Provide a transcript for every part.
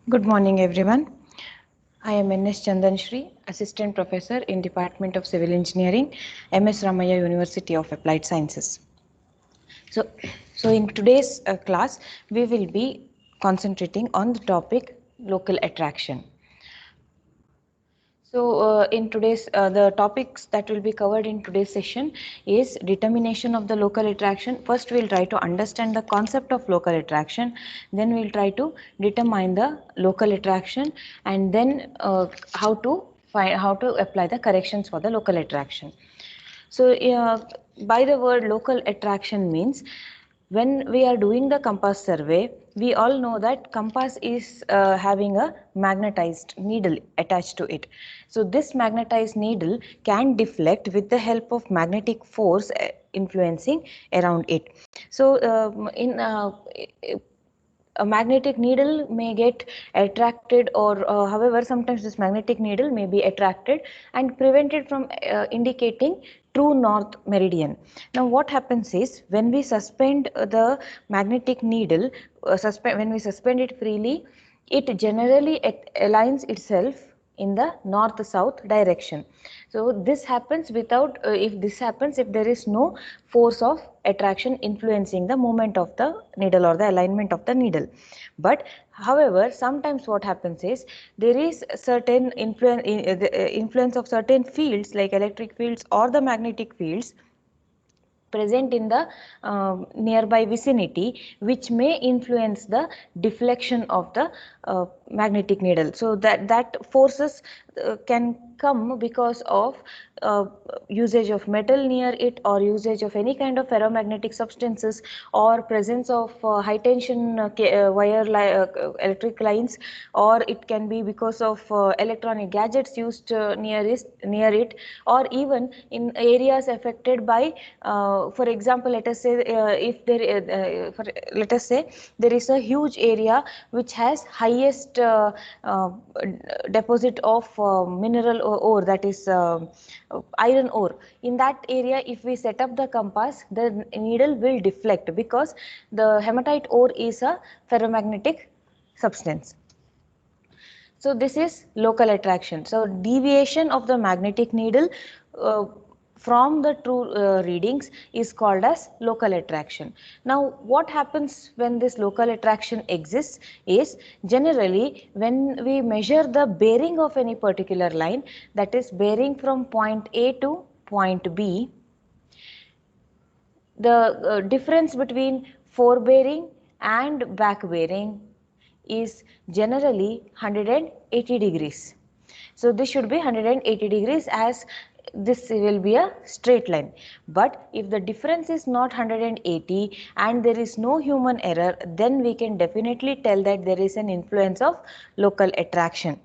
Good morning, everyone. I am N.S. Chandanshri, Assistant Professor in Department of Civil Engineering, M.S. Ramaya University of Applied Sciences. So in today's class, we will be concentrating on the topic local attraction. So in today's the topics that will be covered in today's session is determination of the local attraction. First we'll try to understand the concept of local attraction, then we'll try to determine the local attraction, and then how to apply the corrections for the local attraction. So by the word local attraction means when we are doing the compass survey, we all know that compass is having a magnetized needle attached to it. So this magnetized needle can deflect with the help of magnetic force influencing around it. So in a magnetic needle may get attracted, or however sometimes this magnetic needle may be attracted and prevented from indicating true north meridian. Now what happens is when we suspend the magnetic needle, when we suspend it freely, it generally aligns itself in the north south direction. So this happens without if there is no force of attraction influencing the movement of the needle or the alignment of the needle. But however sometimes what happens is there is certain influence of certain fields like electric fields or the magnetic fields present in the nearby vicinity, which may influence the deflection of the magnetic needle. So that forces can come because of usage of metal near it, or usage of any kind of ferromagnetic substances, or presence of high tension wire electric lines, or it can be because of electronic gadgets used near it, or even in areas affected by for example, let us say let us say there is a huge area which has highest deposit of mineral ore, that is iron ore. In that area, if we set up the compass, the needle will deflect because the hematite ore is a ferromagnetic substance. So this is local attraction. So deviation of the magnetic needle from the true readings is called as local attraction. Now what happens when this local attraction exists is generally when we measure the bearing of any particular line, that is bearing from point A to point B, the difference between forebearing and back bearing is generally 180 degrees. So this should be 180 degrees, as this will be a straight line. But if the difference is not 180 and there is no human error, then we can definitely tell that there is an influence of local attraction.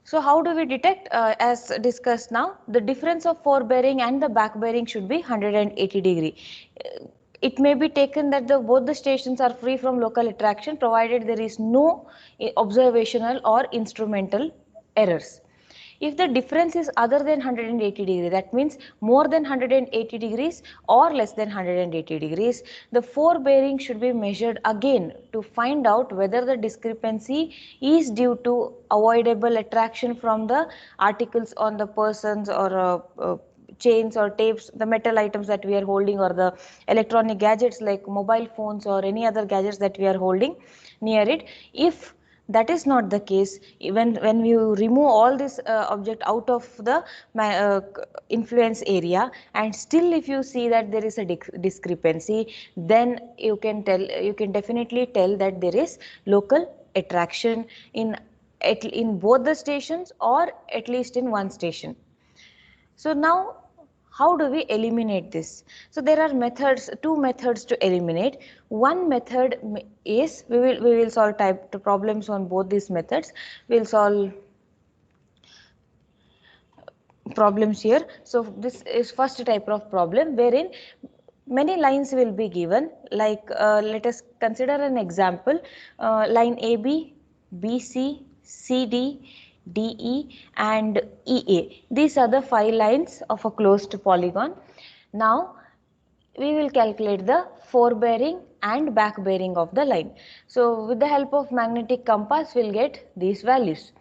So how do we detect? As discussed now, the difference of forebearing and the back bearing should be 180 degree. It may be taken that both the stations are free from local attraction provided there is no observational or instrumental errors. If the difference is other than 180 degrees, that means more than 180 degrees or less than 180 degrees, the forebearing should be measured again to find out whether the discrepancy is due to avoidable attraction from the articles on the persons, or chains or tapes, the metal items that we are holding, or the electronic gadgets like mobile phones or any other gadgets that we are holding near it. If that is not the case, when you remove all this object out of the influence area, and still if you see that there is a discrepancy, then you can definitely tell that there is local attraction in both the stations, or at least in one station. So now how do we eliminate this? So there are two methods to eliminate. One method is we will solve type problems on both these methods. We will solve problems here. So this is first type of problem wherein many lines will be given, like let us consider an example, line AB, BC, CD, DE and EA. These are the 5 lines of a closed polygon. Now we will calculate the forebearing and back bearing of the line. So with the help of magnetic compass, we'll get these values.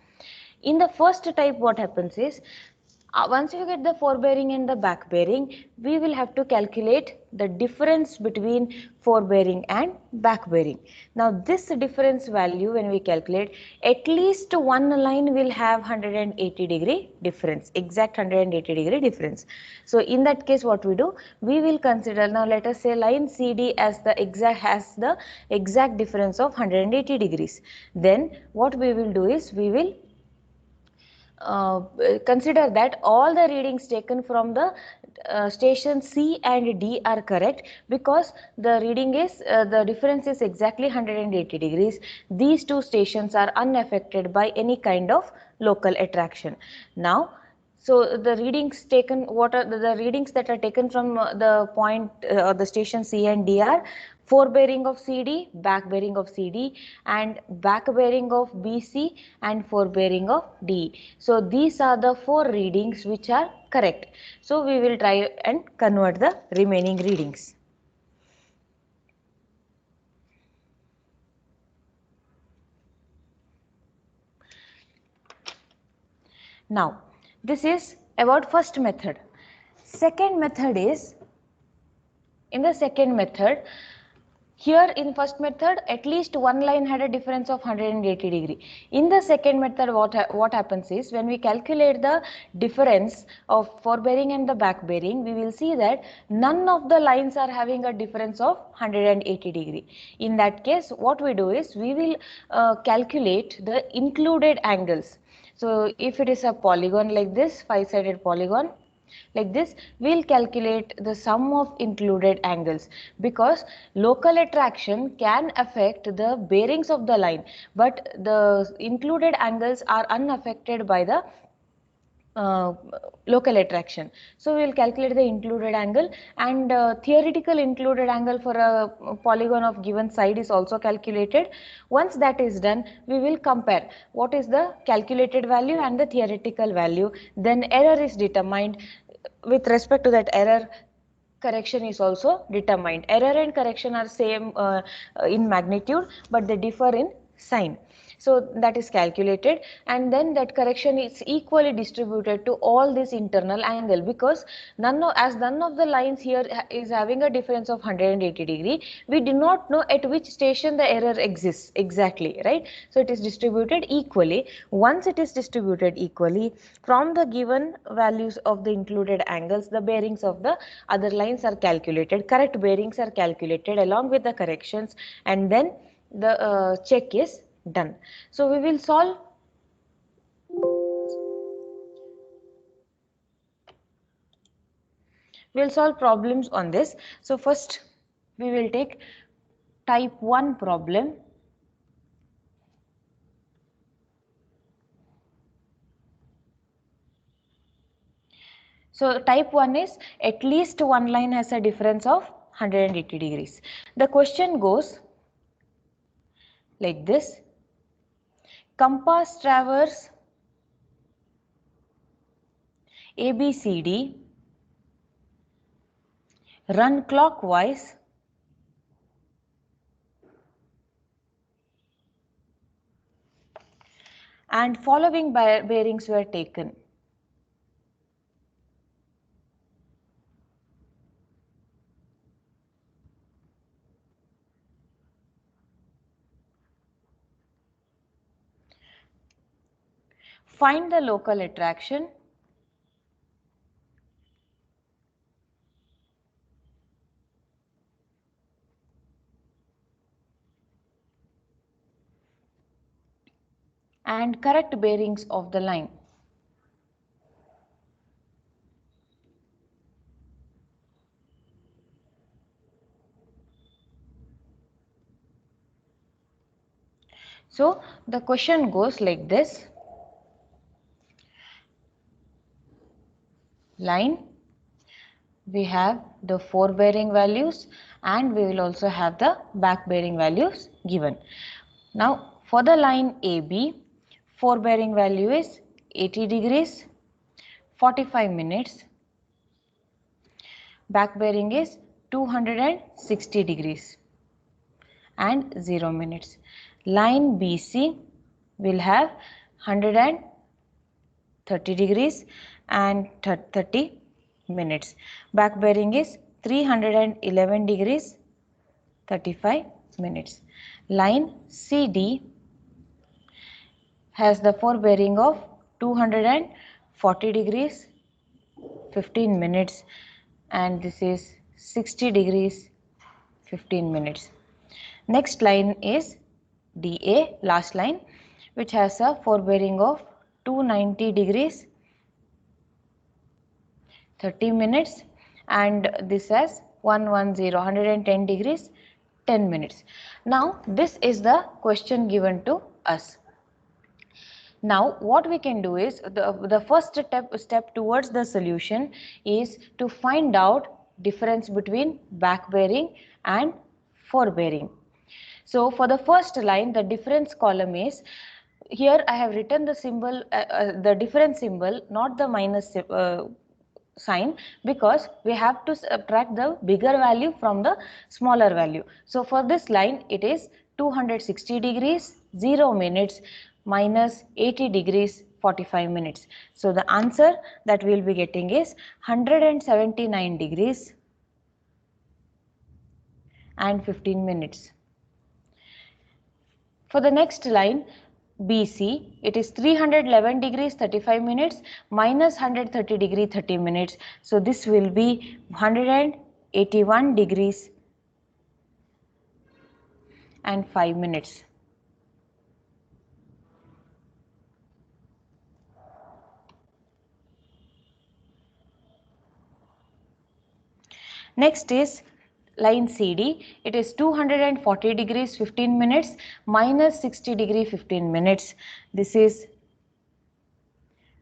In the first type, what happens is, once you get the forebearing and the back bearing, we will have to calculate the difference between forebearing and back bearing. Now this difference value, when we calculate, at least one line will have 180-degree difference, exact 180-degree difference. So in that case, what we do, we will consider, now let us say line CD as the exact difference of 180 degrees. Then what we will do is, we will consider that all the readings taken from the station C and D are correct, because the reading is the difference is exactly 180 degrees. These two stations are unaffected by any kind of local attraction. Now, so the readings taken, what are the readings that are taken from the point the station C and D are forebearing of CD, back bearing of CD, and back bearing of BC, and forebearing of D. So these are the four readings which are correct. So we will try and convert the remaining readings. Now this is about first method. Second method is, in the second method, here in first method, at least one line had a difference of 180 degree. In the second method, what happens is, when we calculate the difference of forebearing and the back bearing, we will see that none of the lines are having a difference of 180 degree. In that case, what we do is, we will calculate the included angles. So if it is a polygon like this, five-sided polygon, like this, we'll calculate the sum of included angles, because local attraction can affect the bearings of the line, but the included angles are unaffected by the local attraction. So we will calculate the included angle, and theoretical included angle for a polygon of given side is also calculated. Once that is done, we will compare what is the calculated value and the theoretical value. Then error is determined. With respect to that error, correction is also determined. Error and correction are same in magnitude, but they differ in sign. So that is calculated, and then that correction is equally distributed to all this internal angle, because none of the lines here is having a difference of 180 degree, we do not know at which station the error exists exactly, right? So it is distributed equally. Once it is distributed equally, from the given values of the included angles, the bearings of the other lines are calculated, correct bearings are calculated along with the corrections, and then the check is done. So we will solve problems on this. So first we will take type 1 problem. So type 1 is, at least one line has a difference of 180 degrees. The question goes like this: compass traverse ABCD, run clockwise and following bearings were taken. Find the local attraction and correct bearings of the line. So the question goes like this: line, we have the forebearing values, and we will also have the back bearing values given. Now for the line AB, forebearing value is 80 degrees, 45 minutes, back bearing is 260 degrees. and 0 minutes. Line BC will have 130 degrees and 30 minutes. Back bearing is 311 degrees 35 minutes. Line CD has the forebearing of 240 degrees 15 minutes and this is 60 degrees 15 minutes. Next line is DA, last line, which has a forebearing of 290 degrees 30 minutes and this has 110 degrees 10 minutes. Now this is the question given to us. Now what we can do is the first step towards the solution is to find out difference between back bearing and forebearing. So for the first line, the difference column is, here I have written the symbol, the difference symbol, not the minus sign, because we have to subtract the bigger value from the smaller value. So for this line it is 260 degrees 0 minutes minus 80 degrees 45 minutes. So the answer that we will be getting is 179 degrees and 15 minutes. For the next line BC, it is 311 degrees 35 minutes minus 130 degree 30 minutes. So this will be 181 degrees and 5 minutes. Next is line CD, it is 240 degrees 15 minutes minus 60 degree 15 minutes. This is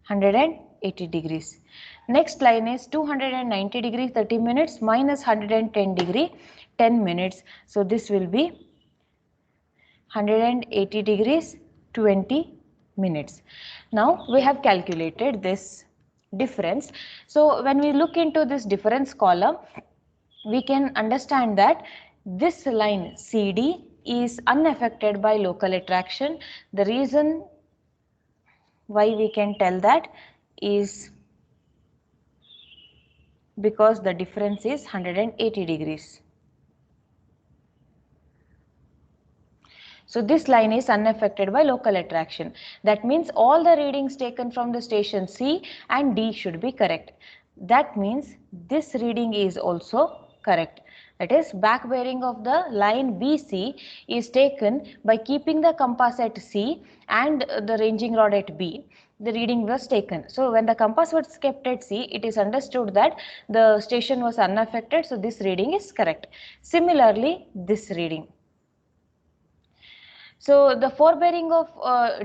180 degrees. Next line is 290 degree 30 minutes minus 110 degree 10 minutes. So this will be 180 degrees 20 minutes. Now we have calculated this difference. So when we look into this difference column, we can understand that this line CD is unaffected by local attraction. The reason why we can tell that is because the difference is 180 degrees. So this line is unaffected by local attraction. That means all the readings taken from the station C and D should be correct. That means this reading is also correct. That is, back bearing of the line BC is taken by keeping the compass at C and the ranging rod at B. The reading was taken. So when the compass was kept at C, it is understood that the station was unaffected. So this reading is correct. Similarly, this reading. So the forebearing of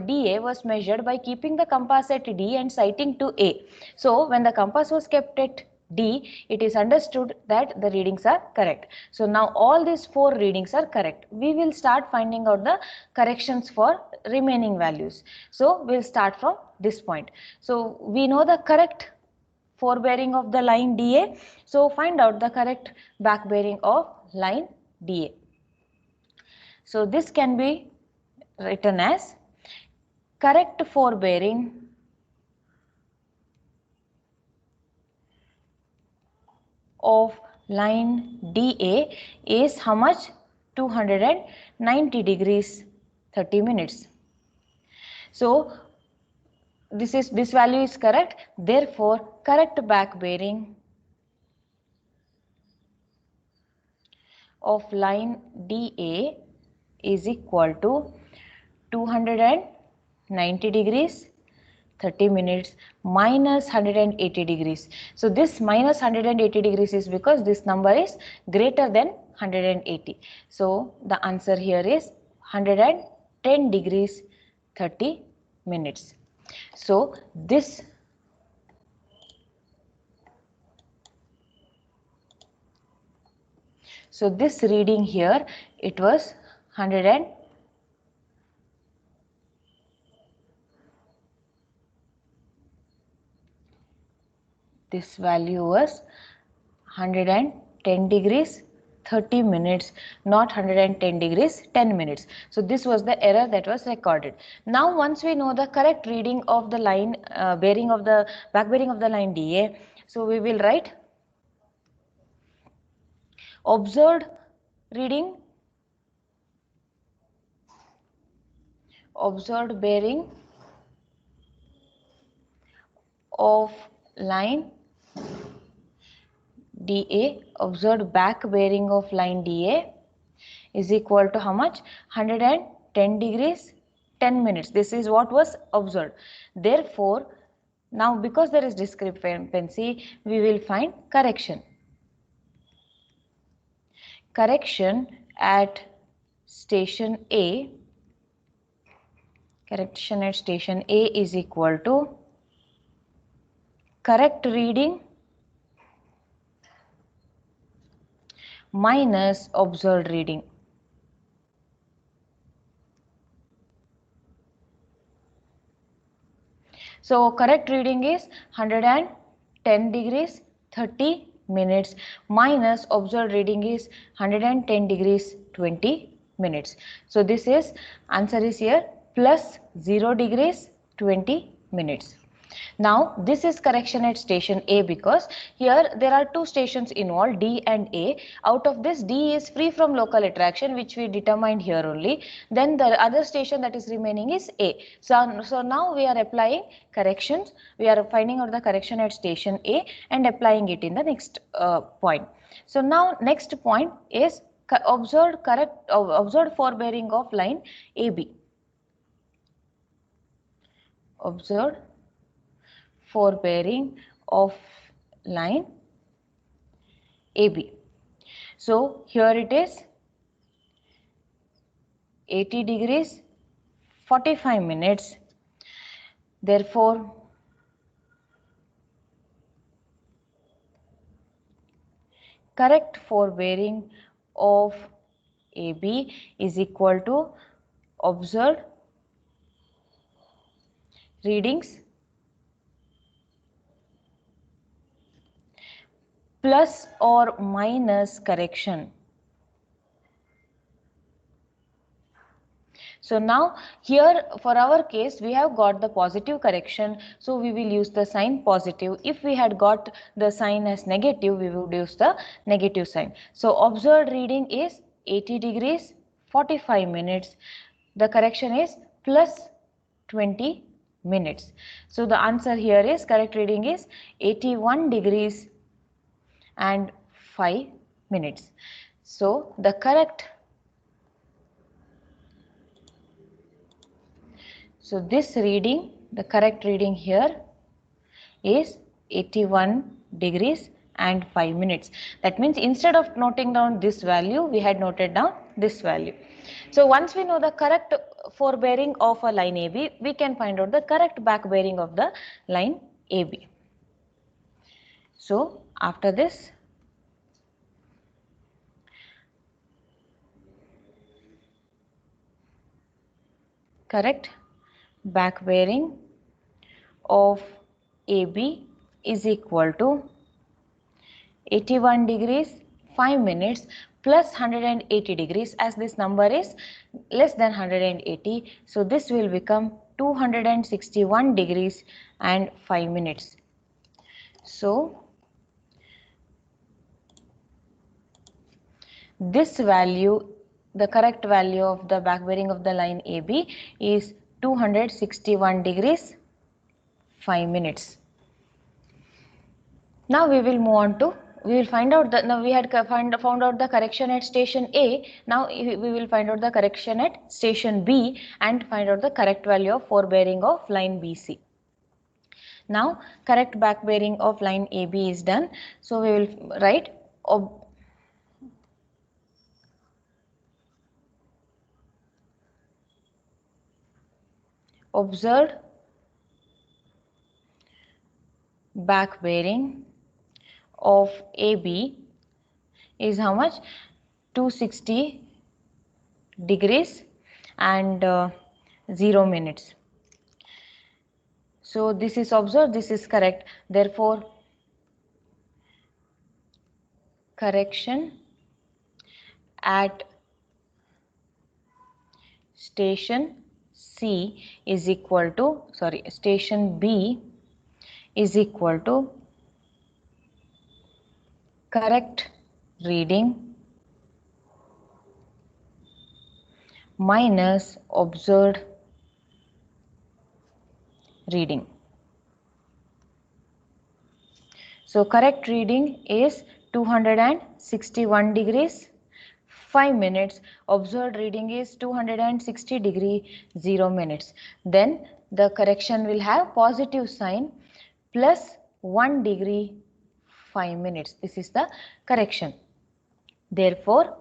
DA was measured by keeping the compass at D and sighting to A. So when the compass was kept at D, it is understood that the readings are correct. So now all these 4 readings are correct. We will start finding out the corrections for remaining values. So we'll start from this point. So we know the correct forebearing of the line DA. So find out the correct back bearing of line DA. So this can be written as correct forebearing of line DA is how much? 290 degrees 30 minutes. So this value is correct. Therefore, correct back bearing of line DA is equal to 290 degrees 30 minutes minus 180 degrees. So this minus 180 degrees is because this number is greater than 180. So the answer here is 110 degrees 30 minutes. So this reading here, it was 100 this value was 110 degrees 30 minutes, not 110 degrees 10 minutes. So this was the error that was recorded. Now once we know the correct reading of the line bearing of the back bearing of the line DA, so we will write observed reading, observed bearing of line DA, observed back bearing of line DA is equal to how much? 110 degrees 10 minutes. This is what was observed. Therefore, now because there is discrepancy, we will find correction. Correction at station A, correction at station A is equal to correct reading minus observed reading. So correct reading is 110 degrees 30 minutes minus observed reading is 110 degrees 20 minutes. So this is answer is here plus 0 degrees 20 minutes. Now this is correction at station A because here there are two stations involved, D and A. Out of this, D is free from local attraction, which we determined here only. Then the other station that is remaining is A. So now we are applying corrections. We are finding out the correction at station A and applying it in the next point. So now next point is observed forebearing of line AB. Observed forebearing of line AB. So here it is 80 degrees 45 minutes. Therefore, correct forebearing of AB is equal to observed readings plus or minus correction. So now here for our case we have got the positive correction, so we will use the sign positive. If we had got the sign as negative, we would use the negative sign. So observed reading is 80 degrees 45 minutes. The correction is plus 20 minutes. So the answer here is correct reading is 81 degrees and 5 minutes. So the correct this reading, the correct reading here is 81 degrees and 5 minutes. That means instead of noting down this value, we had noted down this value. So once we know the correct forebearing of a line AB, we can find out the correct back bearing of the line AB. So after this, correct back bearing of AB is equal to 81 degrees 5 minutes plus 180 degrees, as this number is less than 180. So this will become 261 degrees and 5 minutes. So this value, the correct value of the back bearing of the line AB is 261 degrees 5 minutes. Now we will move on to, we will find out that now we had found out the correction at station A. Now we will find out the correction at station B and find out the correct value of forebearing of line BC. Now correct back bearing of line AB is done. So we will write observed back bearing of AB is how much? 260 degrees and 0 minutes. So this is observed, this is correct. Therefore, correction at station C is equal to, station B is equal to correct reading minus observed reading. So correct reading is 261 degrees 5 minutes, observed reading is 260 degree 0 minutes. Then the correction will have positive sign plus 1 degree 5 minutes. This is the correction. Therefore,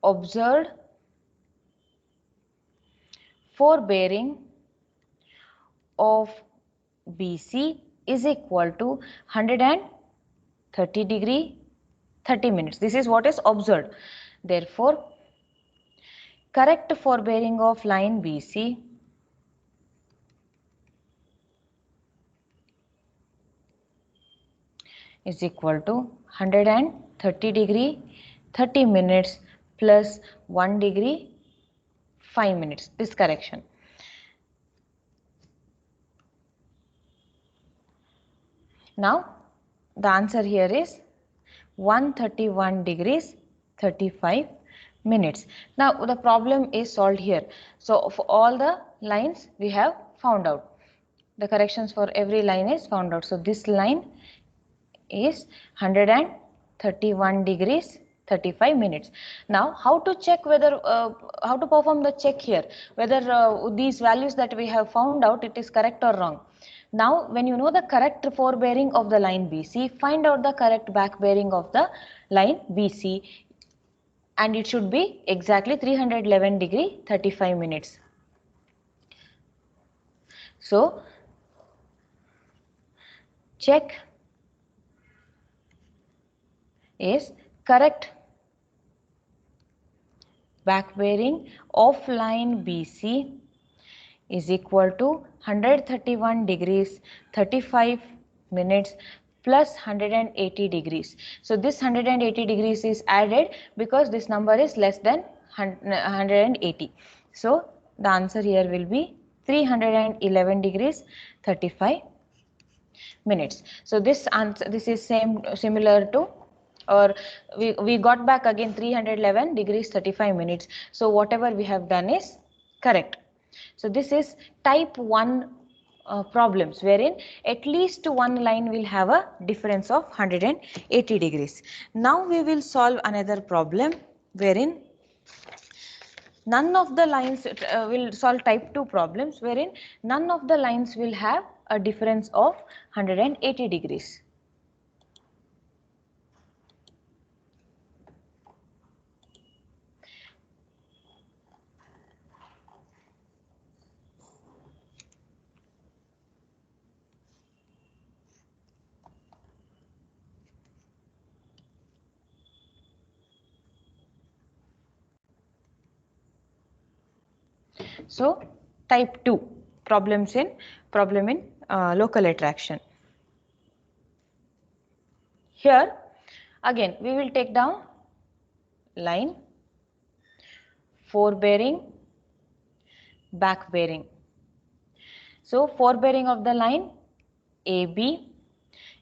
observed forebearing of BC is equal to 130 degree 30 minutes. This is what is observed. Therefore, correct forebearing of line BC is equal to 130 degree 30 minutes plus 1 degree 5 minutes. This correction. Now, the answer here is 131 degrees 35 minutes. Now, the problem is solved here. So, for all the lines we have found out. The corrections for every line is found out. So, this line is 131 degrees 35 minutes. Now, how to check whether, how to perform the check here, whether these values that we have found out, it is correct or wrong. Now, when you know the correct forebearing of the line BC, find out the correct back bearing of the line BC, and it should be exactly 311 degree 35 minutes. So, check is correct back bearing of line BC is equal to 131 degrees 35 minutes plus 180 degrees. So this 180 degrees is added because this number is less than 180. So the answer here will be 311 degrees 35 minutes. So this answer, this is similar to, or we got back again 311 degrees 35 minutes. So whatever we have done is correct. So this is type 1 problems, wherein at least one line will have a difference of 180 degrees. Now we will solve another problem wherein none of the lines will solve type 2 problems, wherein none of the lines will have a difference of 180 degrees. So type 2 problem in local attraction. Here again we will take down line, forebearing, back bearing. So forebearing of the line AB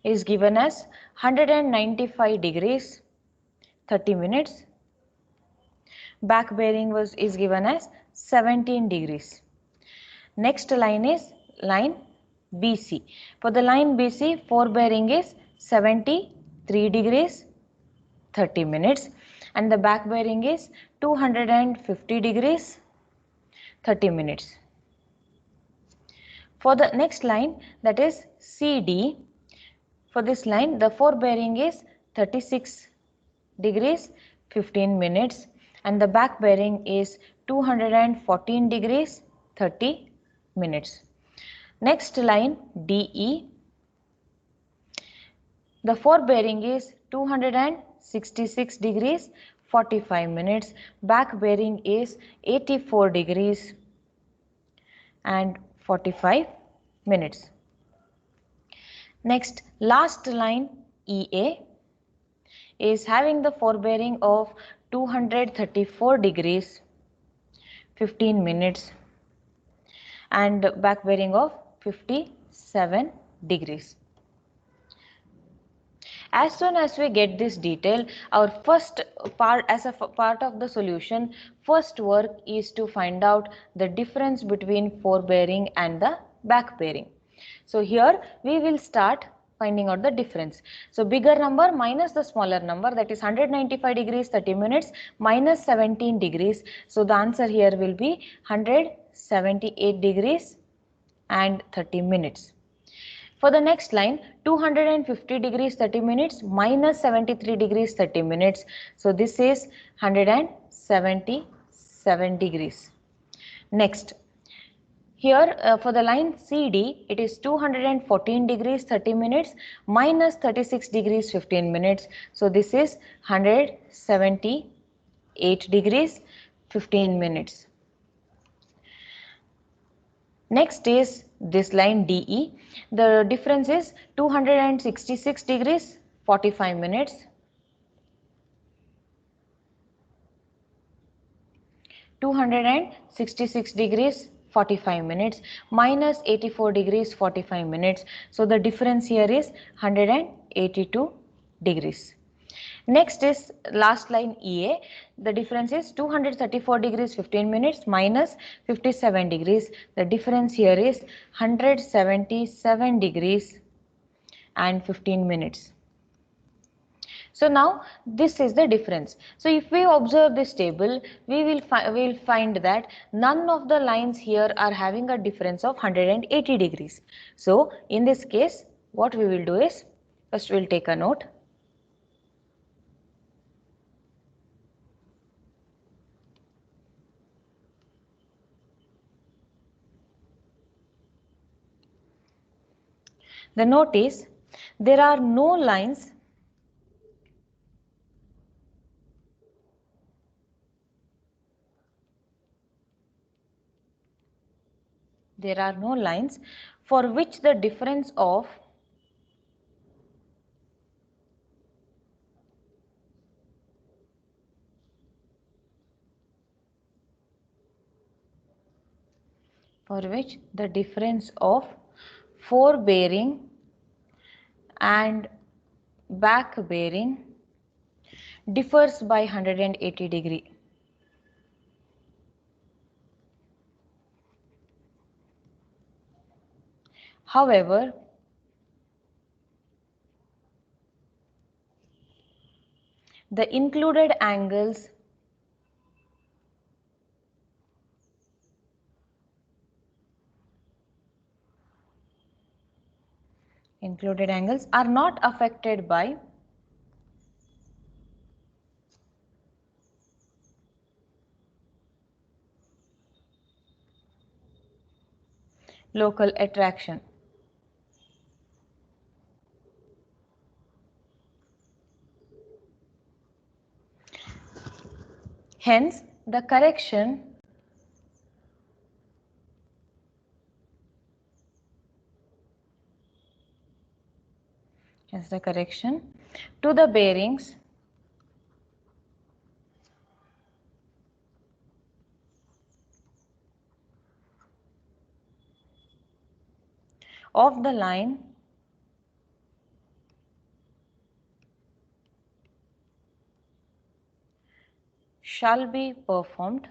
is given as 195 degrees 30 minutes. Back bearing is given as 17 degrees. Next line is line BC. For the line BC, forebearing is 73 degrees 30 minutes and the back bearing is 250 degrees 30 minutes. For the next line, that is CD, for this line the forebearing is 36 degrees 15 minutes and the back bearing is 214 degrees 30 minutes. Next line DE, the forebearing is 266 degrees 45 minutes, back bearing is 84 degrees and 45 minutes. Next last line EA is having the forebearing of 234 degrees 15 minutes and back bearing of 57 degrees. As soon as we get this detail, our first part, as a part of the solution, first work is to find out the difference between forebearing and the back bearing. So here we will start finding out the difference. So bigger number minus the smaller number, that is 195 degrees 30 minutes minus 17 degrees. So the answer here will be 178 degrees and 30 minutes. For the next line, 250 degrees 30 minutes minus 73 degrees 30 minutes. So this is 177 degrees. Next, here for the line CD, it is 214 degrees 30 minutes minus 36 degrees 15 minutes. So this is 178 degrees 15 minutes. Next is this line DE. The difference is 266 degrees 45 minutes. 266 degrees 45 minutes minus 84 degrees 45 minutes. So the difference here is 182 degrees. Next is last line EA. The difference is 234 degrees 15 minutes minus 57 degrees. The difference here is 177 degrees and 15 minutes. So now this is the difference. So if we observe this table, we will find that none of the lines here are having a difference of 180 degrees. So in this case, what we will do is, first we will take a note. The note is, there are no lines for which the difference of forebearing and back bearing differs by 180 degree. However, the included angles are not affected by local attraction. Hence, the correction to the bearings of the line shall be performed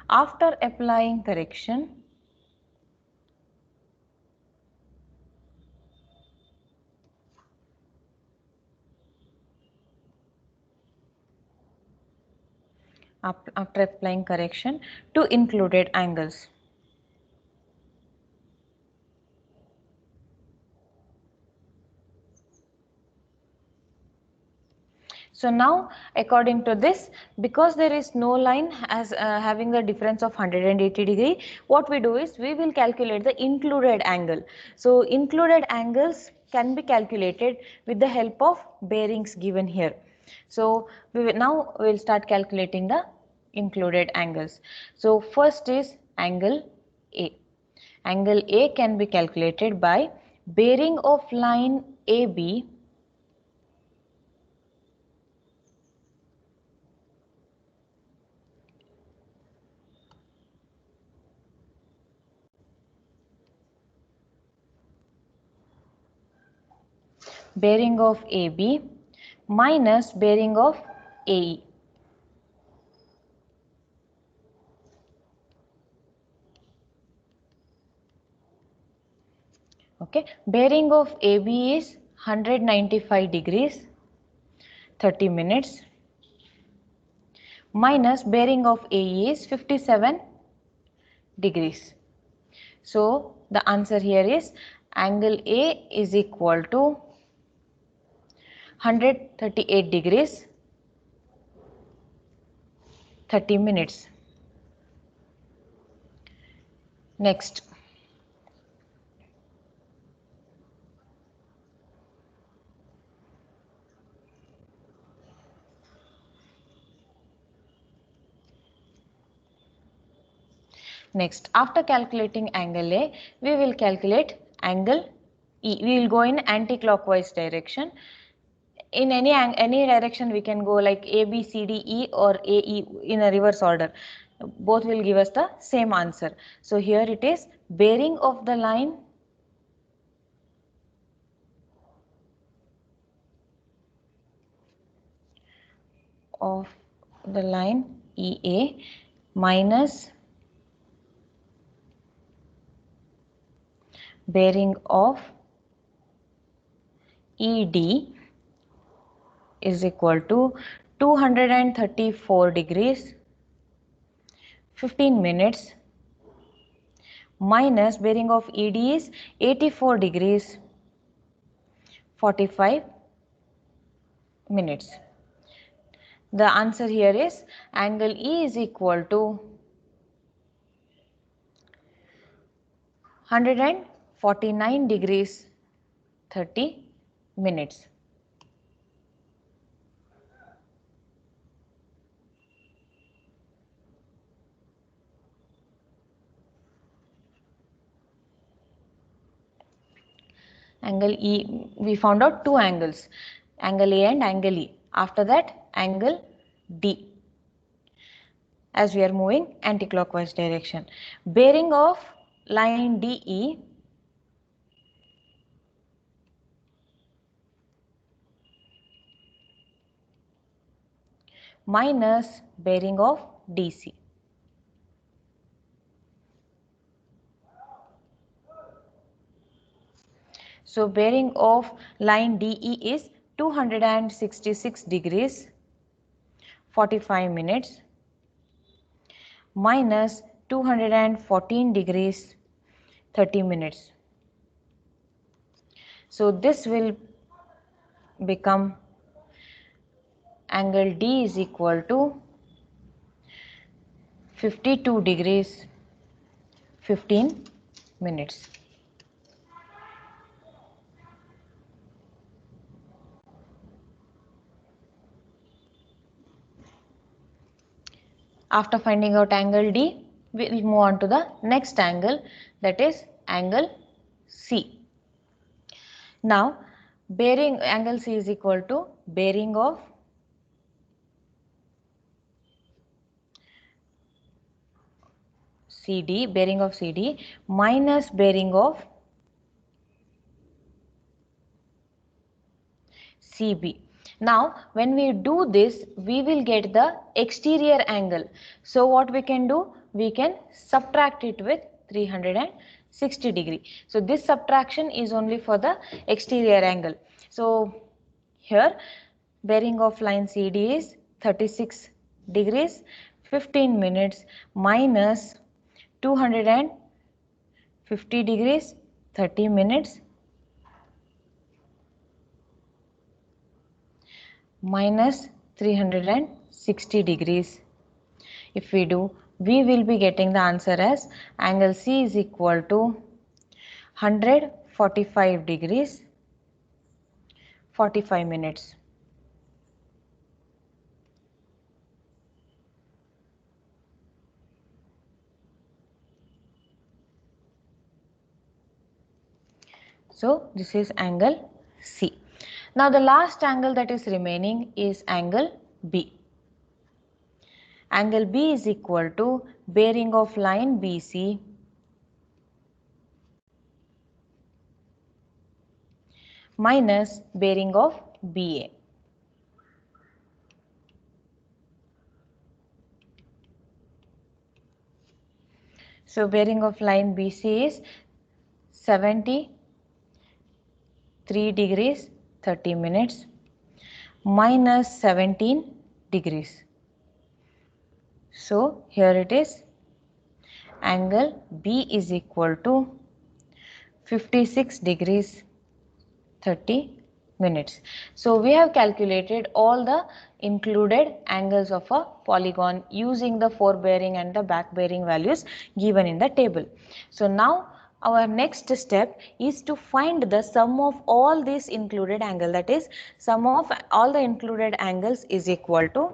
after applying correction to included angles. So now, according to this, because there is no line as having the difference of 180 degree, what we do is we will calculate the included angle. So included angles can be calculated with the help of bearings given here. So now we will start calculating the included angles. So first is angle A. Angle A can be calculated by bearing of line AB minus bearing of AE. Okay, bearing of AB is 195 degrees, 30 minutes, minus bearing of AE is 57 degrees. So the answer here is angle A is equal to 138 degrees, 30 minutes. Next, after calculating angle A, we will calculate angle E. We will go in anti-clockwise direction. In any direction we can go, like A, B, C, D, E or A, E in a reverse order. Both will give us the same answer. So here it is bearing of the line EA minus bearing of ED is equal to 234 degrees, 15 minutes, minus bearing of ED is 84 degrees, 45 minutes. The answer here is angle E is equal to 149 degrees, 30 minutes. Angle E, we found out two angles, angle A and angle E. After that, angle D, as we are moving anti-clockwise direction. Bearing of line DE minus bearing of DC. So bearing of line DE is 266 degrees, 45 minutes, minus 214 degrees, 30 minutes. So this will become angle D is equal to 52 degrees, 15 minutes. After finding out angle D, we will move on to the next angle, that is angle C. Now, bearing angle C is equal to bearing of CD, bearing of CD minus bearing of CB. Now, when we do this, we will get the exterior angle. So, what we can do? We can subtract it with 360 degree. So, this subtraction is only for the exterior angle. So, here bearing of line CD is 36 degrees, 15 minutes minus 250 degrees, 30 minutes minus 360 degrees. If we do, we will be getting the answer as angle C is equal to 145 degrees, 45 minutes. So this is angle C. Now the last angle that is remaining is angle B. Angle B is equal to bearing of line BC minus bearing of BA. So bearing of line BC is 73 degrees 30 minutes minus 17 degrees. So here it is, angle B is equal to 56 degrees 30 minutes. So we have calculated all the included angles of a polygon using the forebearing and the back bearing values given in the table. So now our next step is to find the sum of all these included angle, that is sum of all the included angles is equal to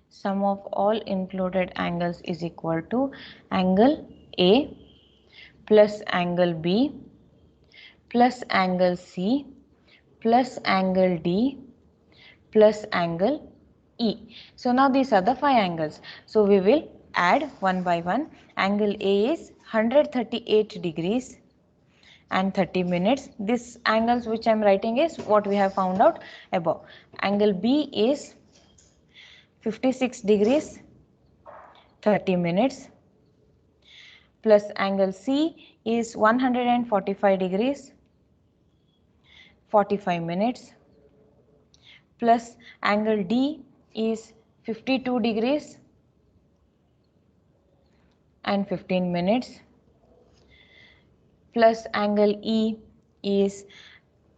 sum of all included angles is equal to angle A plus angle B plus angle C plus angle D plus angle E. So now these are the 5 angles. So we will add one by one. Angle A is 138 degrees and 30 minutes. This angles which I am writing is what we have found out above. Angle B is 56 degrees 30 minutes plus angle C is 145 degrees 45 minutes plus angle D is 52 degrees and 15 minutes plus angle E is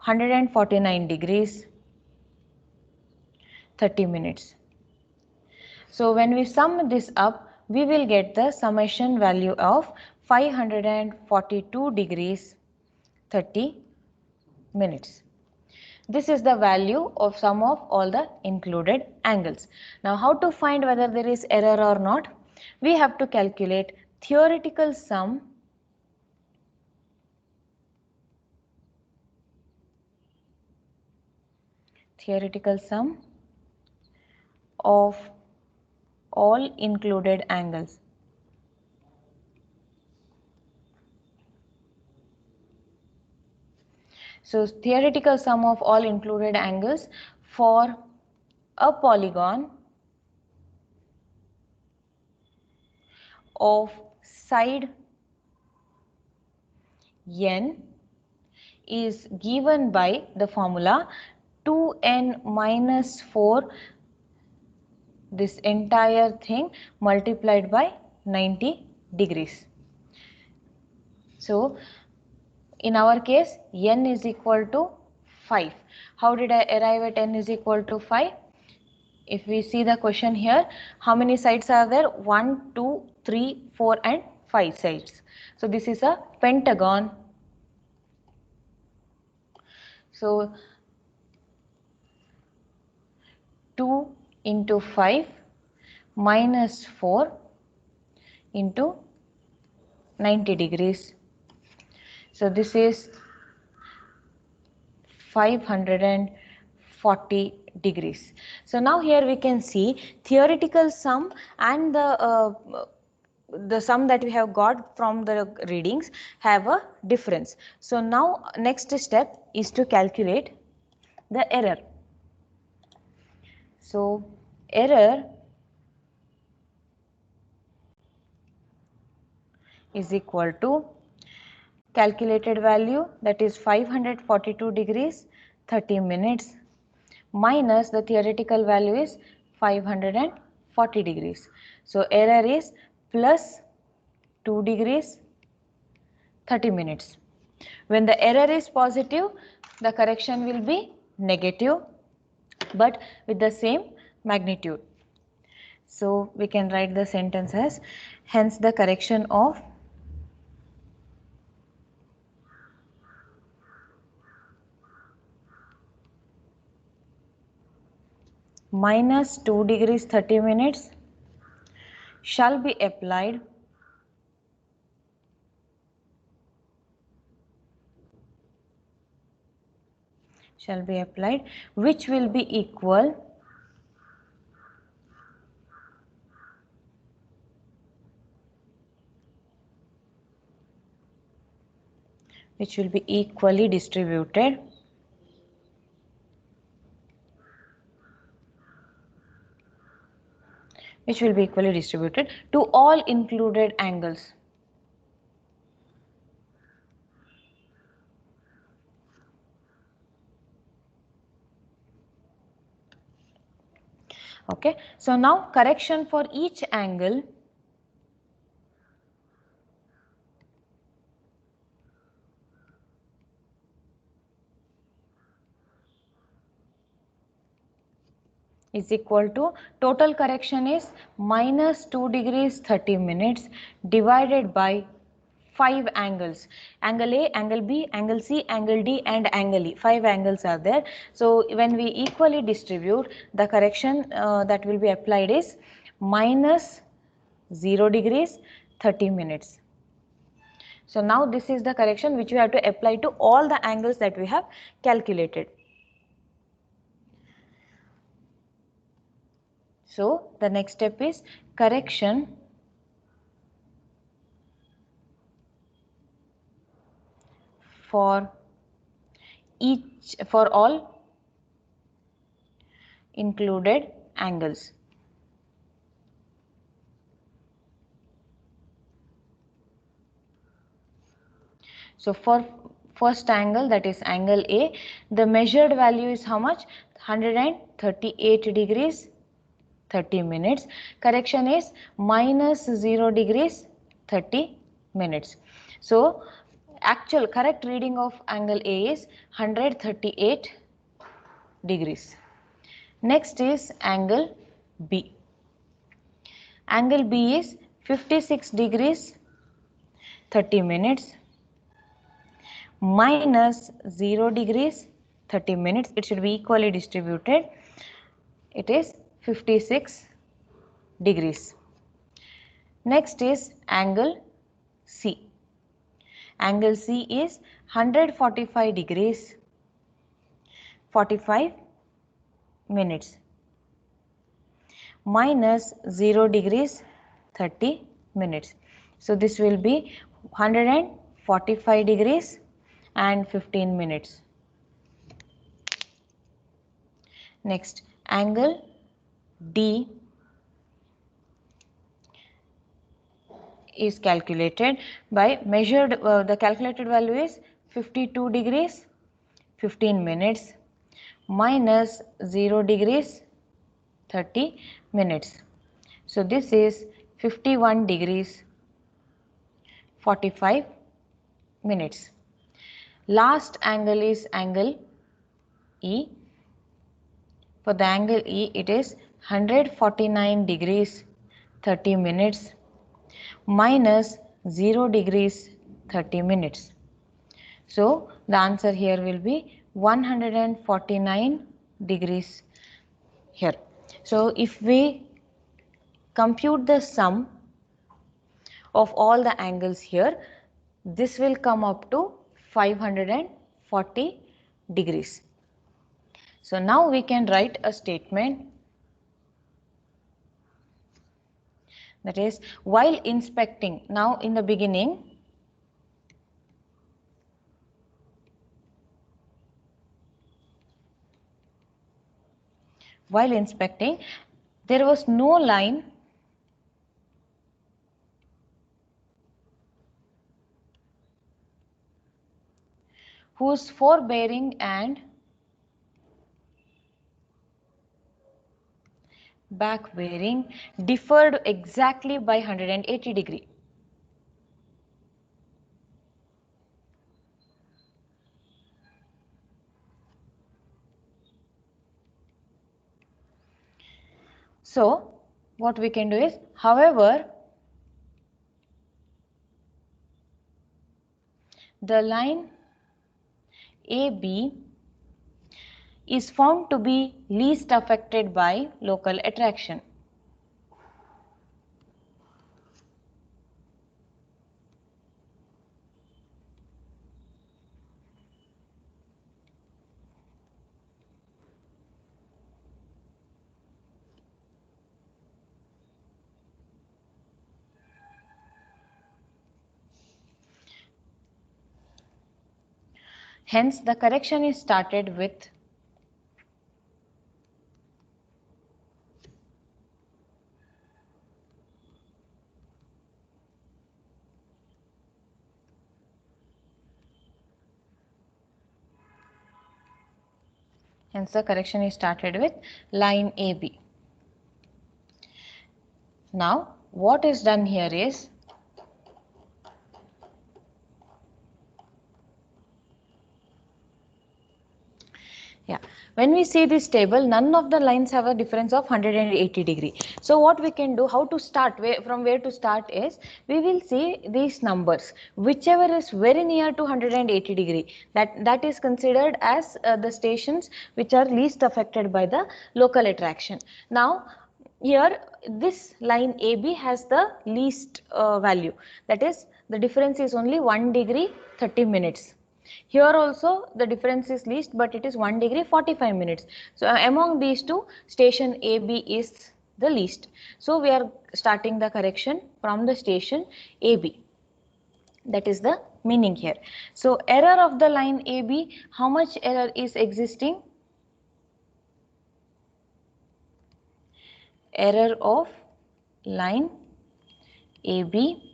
149 degrees 30 minutes. So when we sum this up, we will get the summation value of 542 degrees 30 minutes. This is the value of sum of all the included angles. Now how to find whether there is error or not? We have to calculate theoretical sum of all included angles. So theoretical sum of all included angles for a polygon of side n is given by the formula 2n minus 4, this entire thing multiplied by 90 degrees. So in our case n is equal to 5. How did I arrive at n is equal to 5? If we see the question here, how many sides are there? 1, 2, 3, 4 and 5 sides. So this is a pentagon. So 2 into 5 minus 4 into 90 degrees. So this is 540 degrees. So now here we can see theoretical sum and the sum that we have got from the readings have a difference. So now next step is to calculate the error. So error is equal to calculated value, that is 542 degrees 30 minutes minus the theoretical value is 540 degrees. So error is plus 2 degrees 30 minutes. When the error is positive, the correction will be negative but with the same magnitude. So we can write the sentence as, hence the correction of minus 2 degrees 30 minutes shall be applied which will be equal equally distributed to all included angles. Okay, so now correction for each angle is equal to, total correction is minus 2 degrees 30 minutes divided by 5 angles, angle A, angle B, angle C, angle D and angle E. 5 angles are there. So when we equally distribute, the correction that will be applied is minus 0 degrees 30 minutes. So now this is the correction which you have to apply to all the angles that we have calculated. So the next step is correction for all included angles. So for first angle, that is angle A, the measured value is how much? 138 degrees 30 minutes. Correction is minus 0 degrees 30 minutes. So actual correct reading of angle A is 138 degrees. Next is angle B. Angle B is 56 degrees 30 minutes minus 0 degrees 30 minutes. It should be equally distributed. It is 56 degrees. Next is angle C. Angle C is 145 degrees 45 minutes minus 0 degrees 30 minutes. So this will be 145 degrees and 15 minutes. Next, angle D is calculated by measured, the calculated value is 52 degrees 15 minutes minus 0 degrees 30 minutes. So this is 51 degrees 45 minutes. Last angle is angle E. For the angle E, it is 149 degrees 30 minutes minus 0 degrees 30 minutes. So the answer here will be 149 degrees here. So if we compute the sum of all the angles here, this will come up to 540 degrees. So now we can write a statement, that is, while inspecting, now in the beginning, while inspecting, there was no line whose forebearing and back bearing differed exactly by 180 degree. So what we can do is, however, the line AB is found to be least affected by local attraction. Hence, the correction is started with line AB. Now, what is done here is when we see this table, none of the lines have a difference of 180 degree. So what we can do, how to start, from where to start is, we will see these numbers, whichever is very near to 180 degree, that is considered as the stations which are least affected by the local attraction. Now, here this line AB has the least value, that is the difference is only 1 degree 30 minutes. Here also the difference is least, but it is 1 degree 45 minutes. So among these two, station AB is the least. So we are starting the correction from the station AB. That is the meaning here. So error of the line AB, how much error is existing? Error of line AB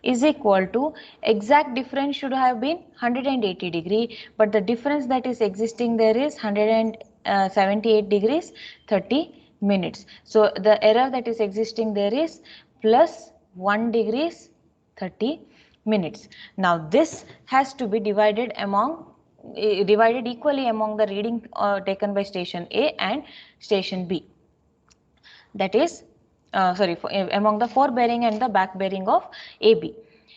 is equal to, exact difference should have been 180 degree, but the difference that is existing there is 178 degrees 30 minutes. So the error that is existing there is plus 1 degrees 30 minutes. Now this has to be divided equally among the reading taken by station A and station B. That is among the forebearing and the back bearing of AB.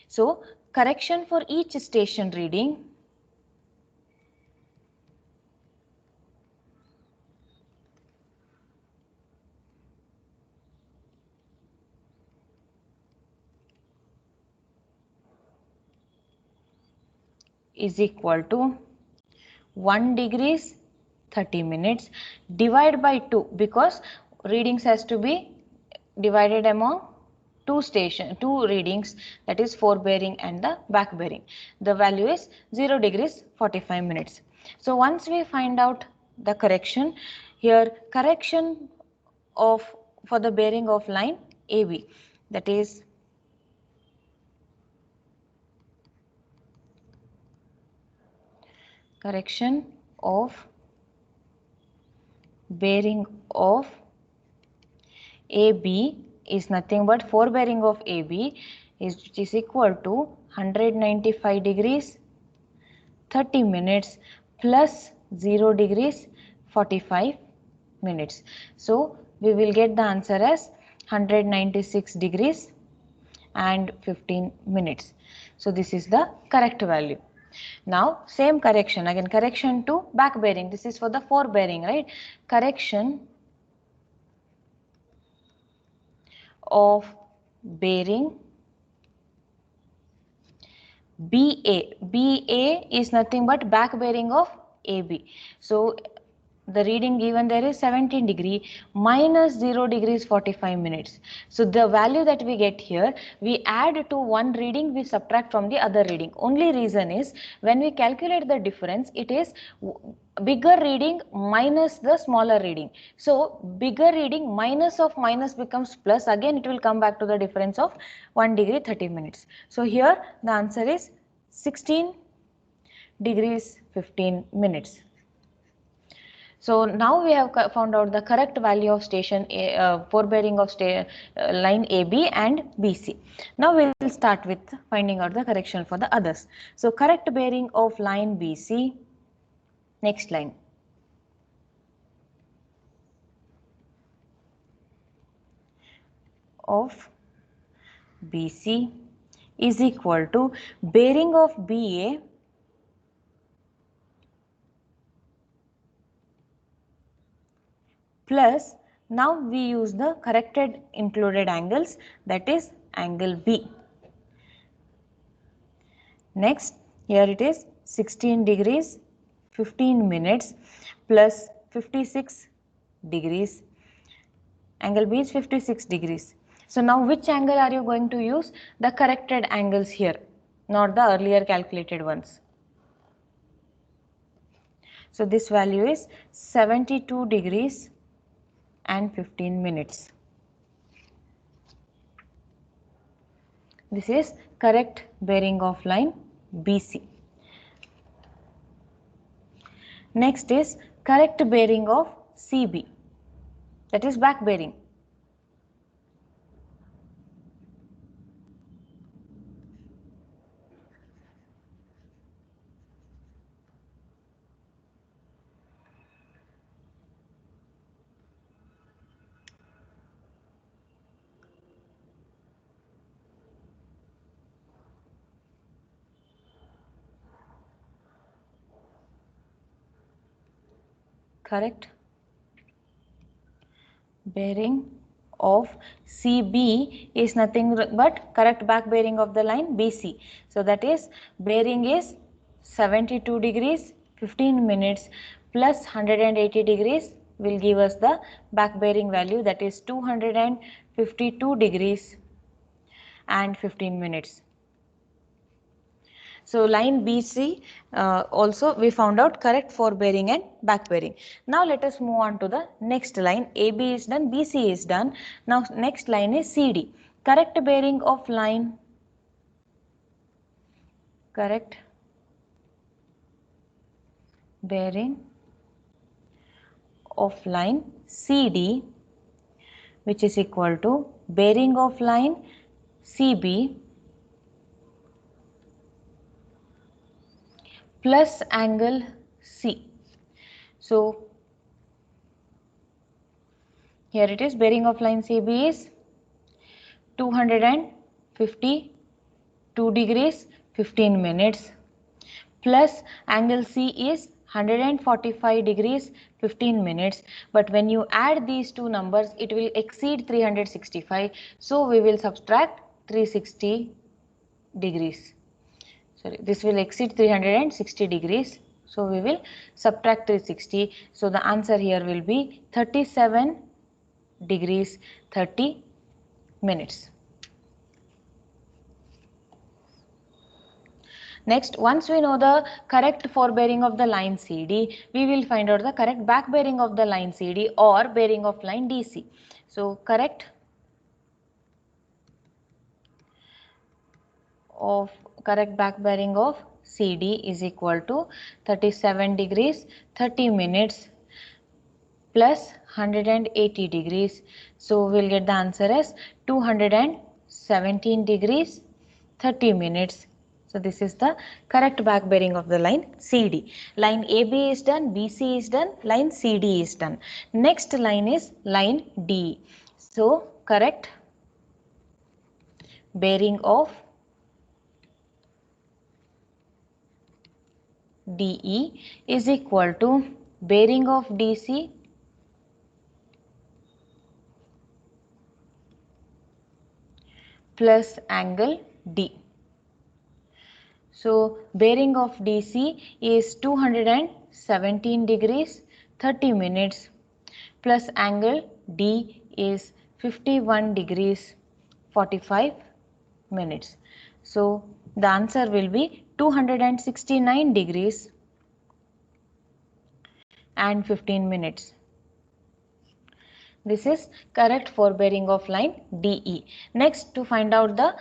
So correction for each station reading is equal to 1 degrees 30 minutes divide by 2, because readings has to be divided among two readings, that is forebearing and the back bearing. The value is 0 degrees 45 minutes. So once we find out the correction, here correction for the bearing of line AB, that is correction of bearing of AB is nothing but forebearing of AB which is equal to 195 degrees 30 minutes plus 0 degrees 45 minutes. So we will get the answer as 196 degrees and 15 minutes. So this is the correct value. Now same correction, again correction to back bearing, this is for the forebearing, right? Correction of bearing BA. BA is nothing but back bearing of AB. So the reading given there is 17 degree minus 0 degrees 45 minutes. So the value that we get here, we add to one reading, we subtract from the other reading. Only reason is when we calculate the difference, it is bigger reading minus the smaller reading. So bigger reading minus of minus becomes plus, again it will come back to the difference of 1 degree 30 minutes. So here the answer is 16 degrees 15 minutes. So now we have found out the correct value of station A, forebearing of line AB and BC. Now we will start with finding out the correction for the others. So correct bearing of line BC, next line. Of BC is equal to bearing of BA plus now we use the corrected included angles, that is angle B. Next, here it is 16 degrees 15 minutes plus 56 degrees. Angle B is 56 degrees. So now which angle are you going to use? The corrected angles here, not the earlier calculated ones. So this value is 72 degrees and 15 minutes. This is correct bearing of line BC. Next is correct bearing of CB, that is back bearing. Correct bearing of CB is nothing but correct back bearing of the line BC. So that is bearing is 72 degrees 15 minutes plus 180 degrees will give us the back bearing value, that is 252 degrees and 15 minutes. So line BC also we found out correct forebearing and back bearing. Now let us move on to the next line. AB is done, BC is done. Now next line is CD. Correct bearing of line, correct bearing of line CD, which is equal to bearing of line CB plus angle C. So here it is, bearing of line CB is 252 degrees 15 minutes plus angle C is 145 degrees 15 minutes, but when you add these two numbers it will exceed 365, so we will subtract 360 degrees. Sorry, this will exceed 360 degrees, so we will subtract 360. So the answer here will be 37 degrees 30 minutes. Next, once we know the correct forebearing of the line CD, we will find out the correct back bearing of the line CD or bearing of line DC. So correct back bearing of CD is equal to 37 degrees 30 minutes plus 180 degrees. So we'll get the answer as 217 degrees 30 minutes. So this is the correct back bearing of the line CD. Line AB is done, BC is done, line CD is done. Next line is line D. So correct bearing of DE is equal to bearing of DC plus angle D. So bearing of DC is 217 degrees 30 minutes plus angle D is 51 degrees 45 minutes. So the answer will be 269 degrees and 15 minutes. This is correct forebearing of line DE. Next, to find out the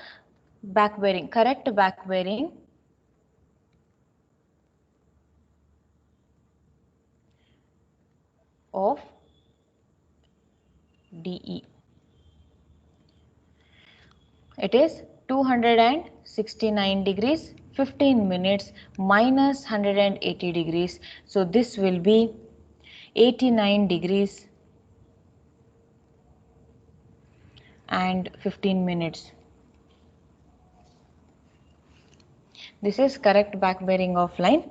back bearing, correct back bearing of DE. It is 269 degrees 15 minutes minus 180 degrees. So this will be 89 degrees and 15 minutes. This is correct back bearing of line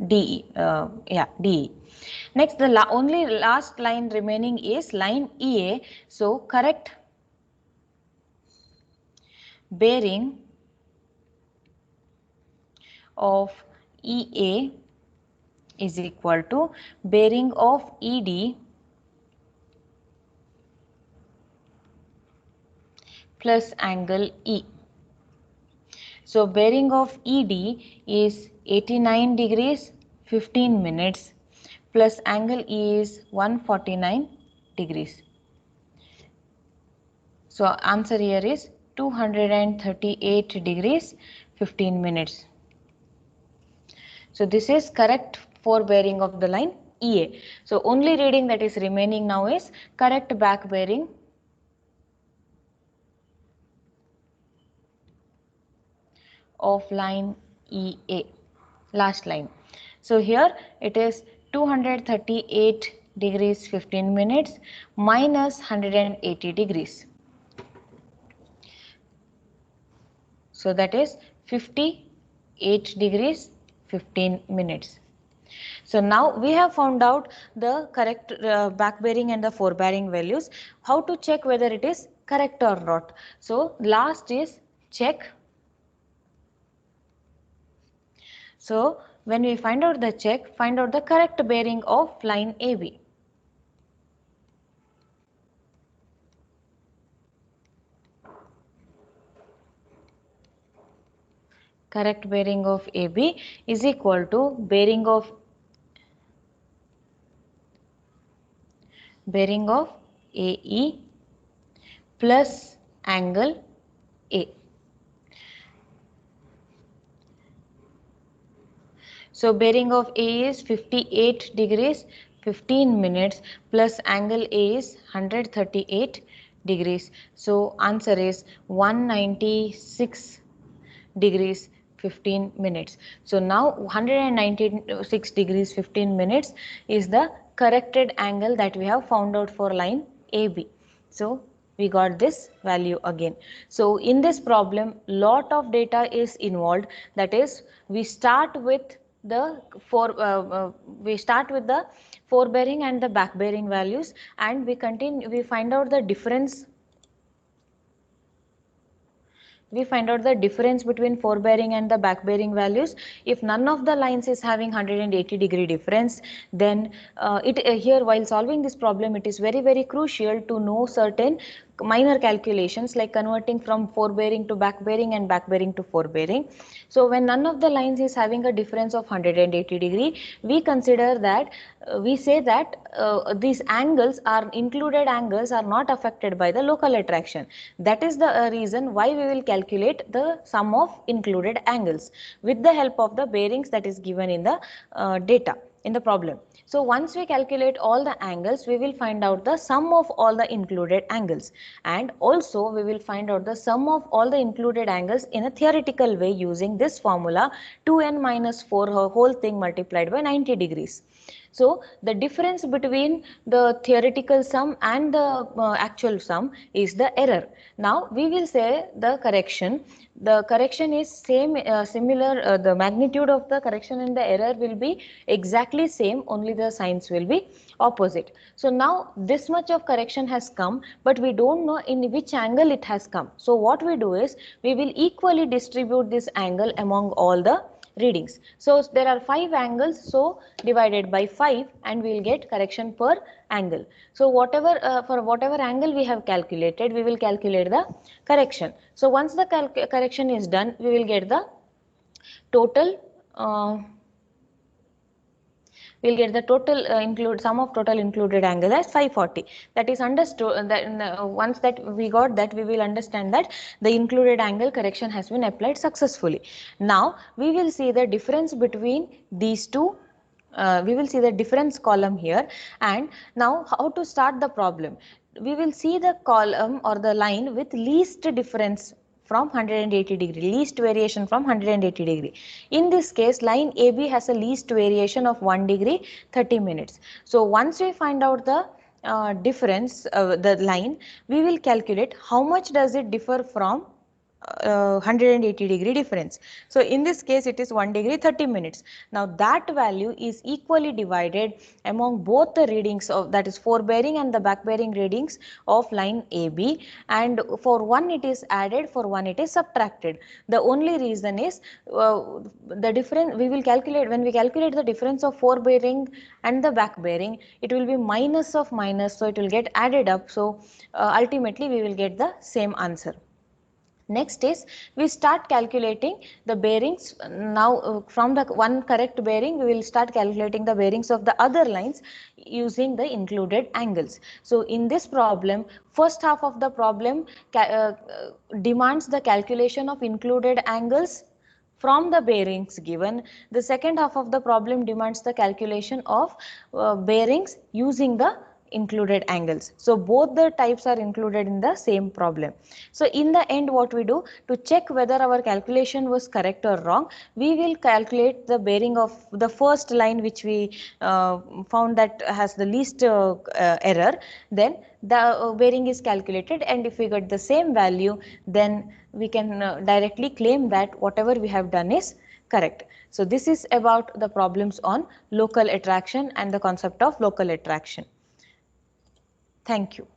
DE. DE. Next, the only last line remaining is line EA. So correct bearing of EA is equal to bearing of ED plus angle E. So bearing of ED is 89 degrees 15 minutes plus angle E is 149 degrees. So answer here is 238 degrees 15 minutes. So this is correct for bearing of the line EA. So only reading that is remaining now is correct back bearing of line EA, last line. So here it is 238 degrees 15 minutes minus 180 degrees. So that is 58 degrees 15 minutes. So now we have found out the correct back bearing and the forebearing values. How to check whether it is correct or not? So last is check. So when we find out the check, find out the correct bearing of line AB. Correct bearing of AB is equal to bearing of AE plus angle A. So bearing of A is 58 degrees 15 minutes plus angle A is 138 degrees. So answer is 196 degrees 15 minutes. So now 196 degrees 15 minutes is the corrected angle that we have found out for line AB. So we got this value again. So in this problem, lot of data is involved. That is, we start with the forebearing and the back bearing values, and we find out the difference. We find out the difference between forebearing and the back bearing values. If none of the lines is having 180 degree difference, then here while solving this problem, it is very crucial to know certain minor calculations like converting from forebearing to back bearing and back bearing to forebearing. So when none of the lines is having a difference of 180 degree, we consider that we say that these angles are included angles are not affected by the local attraction. That is the reason why we will calculate the sum of included angles with the help of the bearings that is given in the data in the problem. So once we calculate all the angles, we will find out the sum of all the included angles, and also we will find out the sum of all the included angles in a theoretical way using this formula 2n minus 4 whole thing multiplied by 90 degrees. So the difference between the theoretical sum and the actual sum is the error. Now we will say the correction. The correction is similar, the magnitude of the correction and the error will be exactly same, only the signs will be opposite. So now this much of correction has come, but we don't know in which angle it has come. So what we do is, we will equally distribute this angle among all the readings. So there are 5 angles, so divided by 5 and we will get correction per angle. So whatever for whatever angle we have calculated, we will calculate the correction. So once the correction is done, we will get the total we'll get the total sum of total included angle as 540. That is understood. That once that we got that, we will understand that the included angle correction has been applied successfully. Now we will see the difference between these two. We will see the difference column here, and now how to start the problem. We will see the column or the line with least difference from 180 degree, least variation from 180 degree. In this case, line AB has a least variation of 1 degree 30 minutes. So once we find out the difference, the line, we will calculate how much does it differ from 180-degree difference. So in this case it is 1 degree 30 minutes. Now that value is equally divided among both the readings of, that is, forebearing and the backbearing readings of line AB, and for one it is added, for one it is subtracted. The only reason is the difference we will calculate, when we calculate the difference of forebearing and the backbearing, it will be minus of minus, so it will get added up. So ultimately we will get the same answer. Next is we start calculating the bearings. Now from the one correct bearing we will start calculating the bearings of the other lines using the included angles. So in this problem, first half of the problem demands the calculation of included angles from the bearings given. The second half of the problem demands the calculation of bearings using the included angles. So both the types are included in the same problem. So in the end what we do, to check whether our calculation was correct or wrong, we will calculate the bearing of the first line which we found that has the least error. Then the bearing is calculated, and if we get the same value, then we can directly claim that whatever we have done is correct. So this is about the problems on local attraction and the concept of local attraction. Thank you.